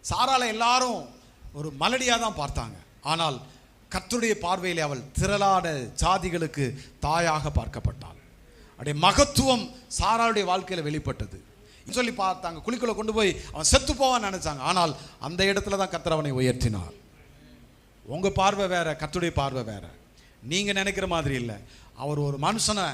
சாராளை எல்லாரும் ஒரு மலடியாக தான் பார்த்தாங்க. ஆனால் கர்த்தருடைய பார்வையிலே அவள் திரளான ஜாதிகளுக்கு தாயாக பார்க்கப்பட்டாள். அவருடைய மகத்துவம் சாராளுடைய வாழ்க்கையில் வெளிப்பட்டது சொல்லி பார்த்தாங்க. குழிக்குள்ள கொண்டு போய் அவன் செத்து போவான்னு நினைச்சாங்க. ஆனால் அந்த இடத்துல தான் கர்த்தர் அவனை உயர்த்தினார். உங்க பார்வை வேற, கர்த்தருடைய பார்வை வேற. நீங்க நினைக்கிற மாதிரி இல்லை. அவர் ஒரு மனுஷனை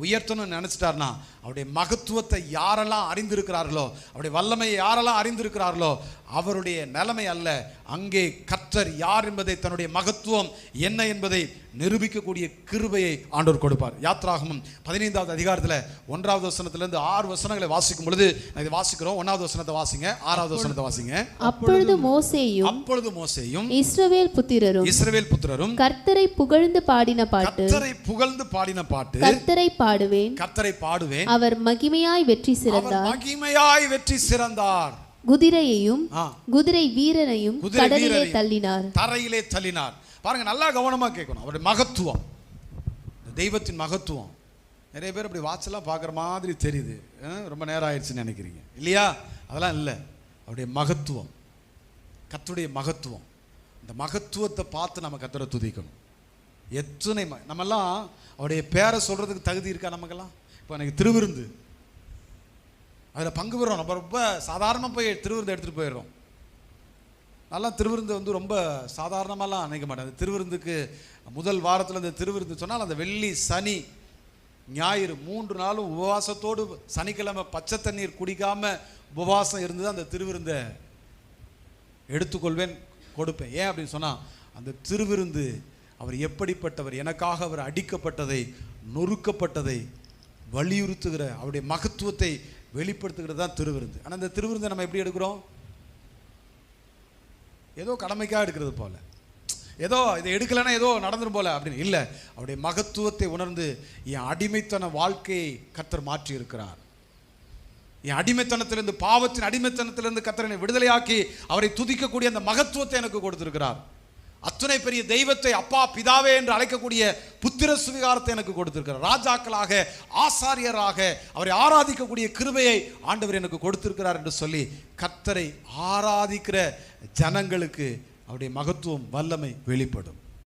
உயர்த்தணும்னு நினைச்சிட்டார்னா அவருடைய மகத்துவத்தை யாரெல்லாம் அறிந்திருக்கிறார்களோ, அவருடைய வல்லமையை யாரெல்லாம் அறிந்திருக்கிறார்களோ அவருடைய நிலைமை அல்ல, அங்கே கர்த்தர் யார் என்பதை, தன்னுடைய மகத்துவம் என்ன என்பதை நிரூபிக்கக்கூடிய கிருபையை ஆண்டவர் கொடுப்பார். யாத்ராகமம் 15வது அதிகாரத்தில் 1வது வசனத்திலிருந்து 6 வசனங்களை வாசிக்கும் பொழுது இதை வாசிக்கிறோம். 1வது வசனத்தை வாசிங்க, 6வது வசனத்தை வாசிங்க. அப்பொழுது மோசேயும் இஸ்ரவேல் புத்திரரும் கர்த்தரை புகழ்ந்து பாடின பாட்டு, கர்த்தரை பாடுவேன், அவர் மகிமையாய் வெற்றி சிறந்தார். குதிரையையும் குதிரை வீரனையும் கடலிலே தள்ளினார், தரையிலே தள்ளினார். பாருங்க, நல்லா கவனமா கேட்கணும். அவருடைய மகத்துவம், தெய்வத்தின் மகத்துவம். நிறைய பேர் அப்படி வாட்செல்லாம் பார்க்குற மாதிரி தெரியுது, ரொம்ப நேரம் ஆயிடுச்சுன்னு நினைக்கிறீங்க இல்லையா? அதெல்லாம் இல்லை. அவருடைய மகத்துவம், கர்த்தருடைய மகத்துவம். இந்த மகத்துவத்தை பார்த்து நம்ம கர்த்தரை துதிக்கணும். எத்தனை நம்மெல்லாம் அவருடைய பேரை சொல்றதுக்கு தகுதி இருக்கா நமக்கெல்லாம்? இப்போ எனக்கு திருவிருந்து, அதில் பங்கு பெறுறோம். நம்ம ரொம்ப சாதாரணமாக போய் திருவிருந்து எடுத்துகிட்டு போயிடுறோம். நல்லா திருவிருந்து ரொம்ப சாதாரணமாலாம் நினைக்க மாட்டேன். அந்த திருவிருந்துக்கு முதல் வாரத்தில் அந்த திருவிருந்து சொன்னால் அந்த வெள்ளி சனி ஞாயிறு 3 நாளும் உபவாசத்தோடு, சனிக்கிழமை பச்சை தண்ணீர் குடிக்காமல் உபவாசம் இருந்து அந்த திருவிருந்தை எடுத்துக்கொள்வேன், கொடுப்பேன். ஏன் அப்படின்னு சொன்னால் அந்த திருவிருந்து அவர் எப்படிப்பட்டவர், எனக்காக அவர் அடிக்கப்பட்டதை, நொறுக்கப்பட்டதை வலியுறுத்துகிற அவருடைய மகத்துவத்தை வெளிப்படுத்துகிறது தான் திருவிருந்து. ஆனால் இந்த திருவிருந்தை நம்ம எப்படி எடுக்கிறோம்? ஏதோ கடமைக்காக எடுக்கிறது போல, ஏதோ இதை எடுக்கலைன்னா ஏதோ நடந்துடும் போல அப்படின்னு இல்லை. அவருடைய மகத்துவத்தை உணர்ந்து என் அடிமைத்தன வாழ்க்கையை கர்த்தர் மாற்றி இருக்கிறார். என் அடிமைத்தனத்திலிருந்து, பாவத்தின் அடிமைத்தனத்திலிருந்து கர்த்தரை விடுதலையாக்கி அவரை துதிக்கக்கூடிய அந்த மகத்துவத்தை எனக்கு கொடுத்திருக்கிறார். அத்தனை பெரிய தெய்வத்தை அப்பா பிதாவே என்று அழைக்கக்கூடிய புத்திர சுவிகாரத்தை எனக்கு கொடுத்திருக்கிறார். ராஜாக்களாக, ஆசாரியராக அவரை ஆராதிக்கக்கூடிய கிருபையை ஆண்டவர் எனக்கு கொடுத்திருக்கிறார் என்று சொல்லி கர்த்தரை ஆராதிக்கிற ஜனங்களுக்கு அவருடைய மகத்துவம், வல்லமை வெளிப்படும்.